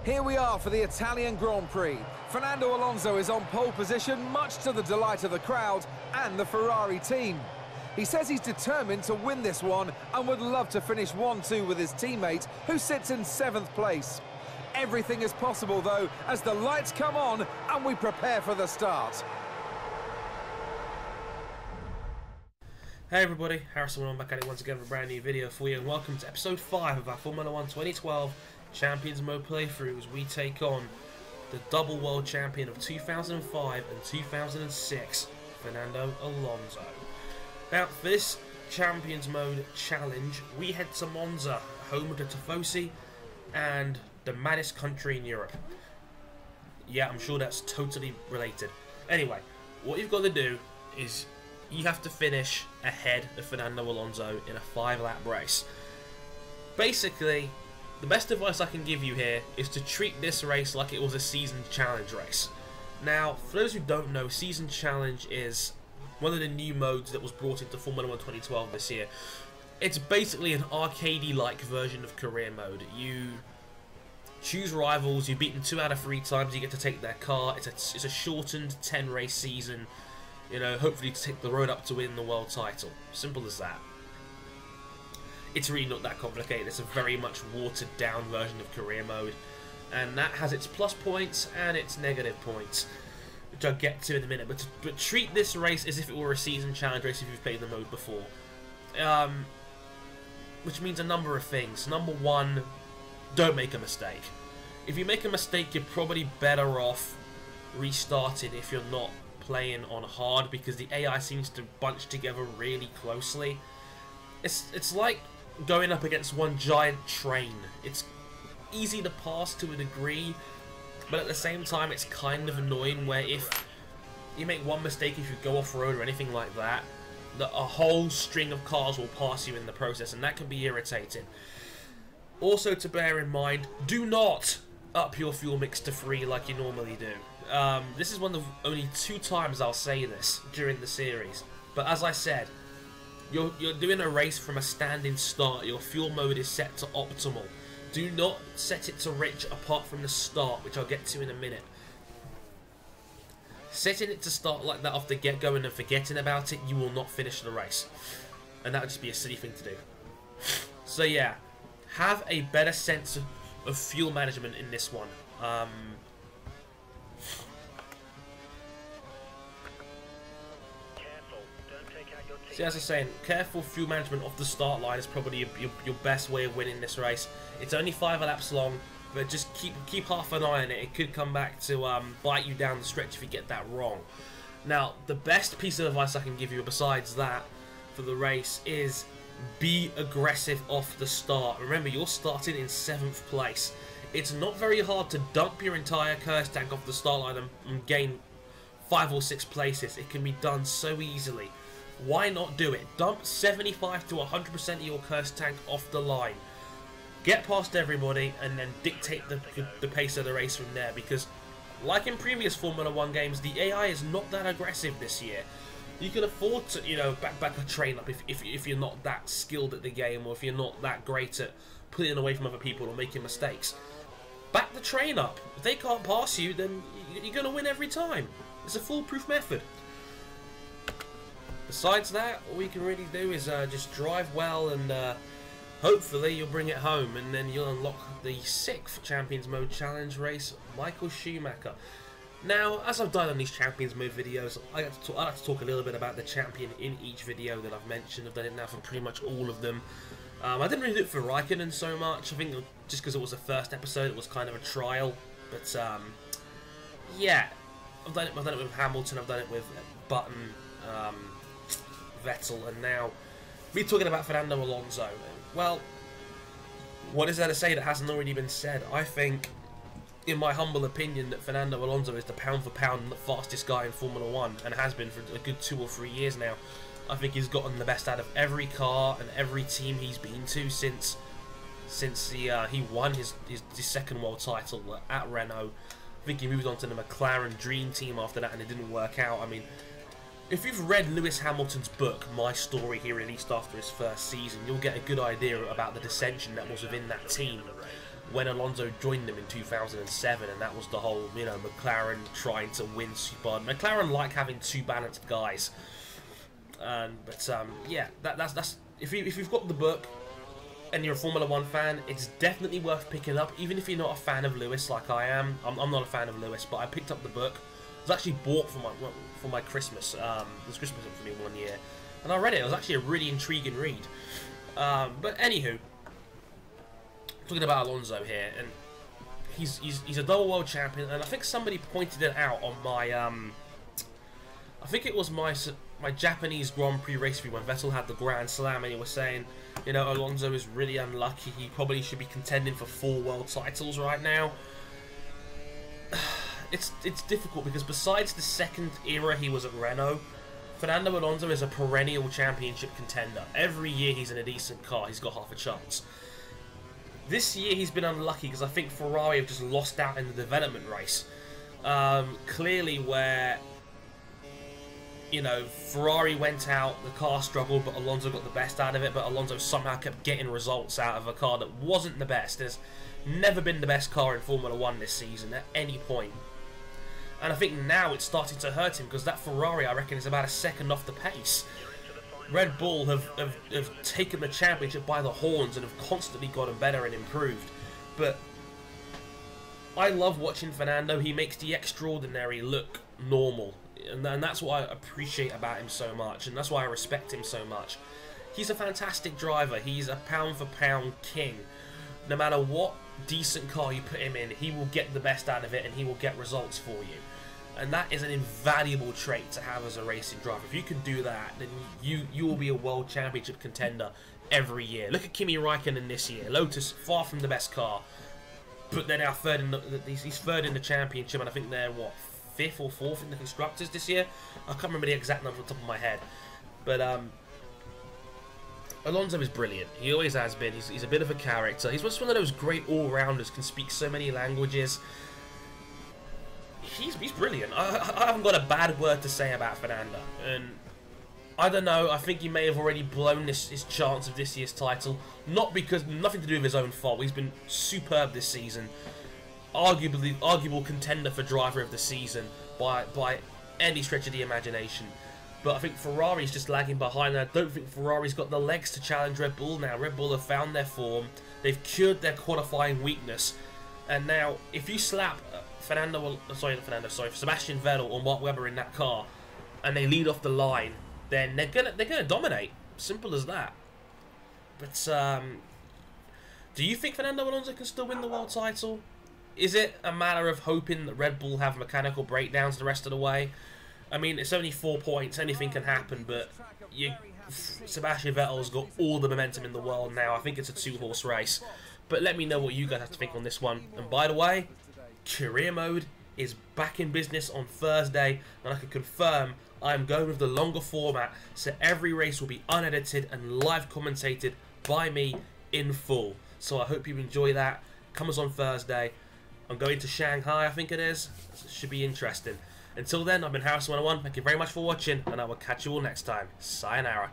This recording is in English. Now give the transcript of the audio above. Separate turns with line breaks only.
Here we are for the Italian Grand Prix. Fernando Alonso is on pole position, much to the delight of the crowd and the Ferrari team. He says he's determined to win this one and would love to finish 1-2 with his teammate, who sits in 7th place. Everything is possible, though, as the lights come on and we prepare for the start.
Hey everybody, Harrison back at it once again for a brand new video for you, and welcome to episode 5 of our Formula 1 2012 Champions Mode playthrough as we take on the double world champion of 2005 and 2006, Fernando Alonso. Now, for this Champions Mode challenge, we head to Monza, home of the Tifosi and the maddest country in Europe. Yeah, I'm sure that's totally related. Anyway, what you've got to do is you have to finish ahead of Fernando Alonso in a 5-lap race. Basically, the best advice I can give you here is to treat this race like it was a season challenge race. Now, for those who don't know, season challenge is one of the new modes that was brought into Formula 1 2012 this year. It's basically an arcadey-like version of career mode. You choose rivals, you beat them 2 out of 3 times, you get to take their car. It's a shortened 10-race season, you know, hopefully to take the road up to win the world title. Simple as that. It's really not that complicated. It's a very much watered down version of career mode, and that has its plus points and its negative points, which I'll get to in a minute. But treat this race as if it were a season challenge race if you've played the mode before, which means a number of things. Number one, don't make a mistake. If you make a mistake, you're probably better off restarting if you're not playing on hard, because the AI seems to bunch together really closely. It's like going up against one giant train. It's easy to pass to a degree, but at the same time it's kind of annoying where if you make one mistake, if you go off-road or anything like that, a whole string of cars will pass you in the process, and that can be irritating. Also, to bear in mind, do not up your fuel mix to 3 like you normally do. This is one of only 2 times I'll say this during the series, but as I said, you're doing a race from a standing start. Your fuel mode is set to optimal. Do not set it to rich apart from the start, which I'll get to in a minute. Setting it to start like that off the get-go and then forgetting about it, you will not finish the race. And that would just be a silly thing to do. So yeah, have a better sense of fuel management in this one. See, as I was saying, careful fuel management off the start line is probably your best way of winning this race. It's only 5 laps long, but just keep half an eye on it. It could come back to bite you down the stretch if you get that wrong. Now, the best piece of advice I can give you besides that for the race is be aggressive off the start. Remember, you're starting in 7th place. It's not very hard to dump your entire curse tank off the start line and gain 5 or 6 places. It can be done so easily. Why not do it? Dump 75 to 100% of your curse tank off the line. Get past everybody and then dictate the pace of the race from there, because like in previous Formula 1 games, the AI is not that aggressive this year. You can afford to, you know, back a train up if you're not that skilled at the game, or if you're not that great at pulling away from other people or making mistakes. Back the train up. If they can't pass you, then you're going to win every time. It's a foolproof method. Besides that, all we can really do is just drive well, and hopefully you'll bring it home, and then you'll unlock the 6th Champions Mode Challenge race, Michael Schumacher. Now, as I've done on these Champions Mode videos, I like to talk a little bit about the champion in each video that I've mentioned. I've done it now for pretty much all of them. I didn't really do it for Raikkonen so much. I think just because it was the first episode, it was kind of a trial. But yeah, I've done it with Hamilton, I've done it with Button, Vettel, and now we're talking about Fernando Alonso. Well, what is there to say that hasn't already been said? I think, in my humble opinion, that Fernando Alonso is the pound for pound fastest guy in Formula 1, and has been for a good 2 or 3 years now. I think he's gotten the best out of every car and every team he's been to since he won his 2nd world title at Renault. I think he moved on to the McLaren Dream Team after that, and it didn't work out. I mean, if you've read Lewis Hamilton's book, My Story, he released after his 1st season, you'll get a good idea about the dissension that was within that team. when Alonso joined them in 2007, and that was the whole, you know, McLaren trying to win super. McLaren like having two balanced guys. Yeah, that's if you've got the book and you're a Formula 1 fan, it's definitely worth picking up, even if you're not a fan of Lewis like I am. I'm not a fan of Lewis, but I picked up the book. It was actually bought for my Christmas. It was Christmas for me one year, and I read it. It was actually a really intriguing read. But anywho, talking about Alonso here, and he's a double world champion, and I think somebody pointed it out on my I think it was my Japanese Grand Prix race review when Vettel had the Grand Slam, and he was saying, you know, Alonso is really unlucky. He probably should be contending for 4 world titles right now. It's difficult because besides the second era he was at Renault, Fernando Alonso is a perennial championship contender. Every year he's in a decent car, he's got half a chance. This year he's been unlucky because I think Ferrari have just lost out in the development race. Clearly where, you know, Ferrari went out, the car struggled, but Alonso got the best out of it, but Alonso somehow kept getting results out of a car that wasn't the best. There's never been the best car in Formula 1 this season at any point. And I think now it's starting to hurt him because that Ferrari, I reckon, is about a second off the pace. Red Bull have taken the championship by the horns and have constantly gotten better and improved. But I love watching Fernando. He makes the extraordinary look normal. And that's what I appreciate about him so much. And that's why I respect him so much. He's a fantastic driver. He's a pound-for-pound king. No matter what decent car you put him in, he will get the best out of it and he will get results for you. And that is an invaluable trait to have as a racing driver. If you can do that, then you will be a world championship contender every year. Look at Kimi Räikkönen this year. Lotus, far from the best car, but they're now third in he's third in the championship, and I think they're what, 5th or 4th in the constructors this year. I can't remember the exact number off the top of my head, but Alonso is brilliant. He always has been. He's a bit of a character. He's just one of those great all-rounders. Can speak so many languages. He's brilliant. I haven't got a bad word to say about Fernando. And I don't know. I think he may have already blown his chance of this year's title. Nothing to do with his own fault. He's been superb this season. Arguable contender for driver of the season by any stretch of the imagination. But I think Ferrari's just lagging behind. I don't think Ferrari's got the legs to challenge Red Bull now. Red Bull have found their form. They've cured their qualifying weakness. And now, if you slap Sebastian Vettel or Mark Webber in that car, and they lead off the line, then they're gonna dominate. Simple as that. But do you think Fernando Alonso can still win the world title? Is it a matter of hoping that Red Bull have mechanical breakdowns the rest of the way? I mean, it's only 4 points, anything can happen, but Sebastian Vettel's got all the momentum in the world now. I think it's a 2-horse race. But let me know what you guys have to think on this one. And by the way, career mode is back in business on Thursday, and I can confirm I'm going with the longer format, so every race will be unedited and live commentated by me in full. So I hope you enjoy that. Comes on Thursday. I'm going to Shanghai, I think it is. It should be interesting. Until then, I've been Harrison101. Thank you very much for watching, and I will catch you all next time. Sayonara.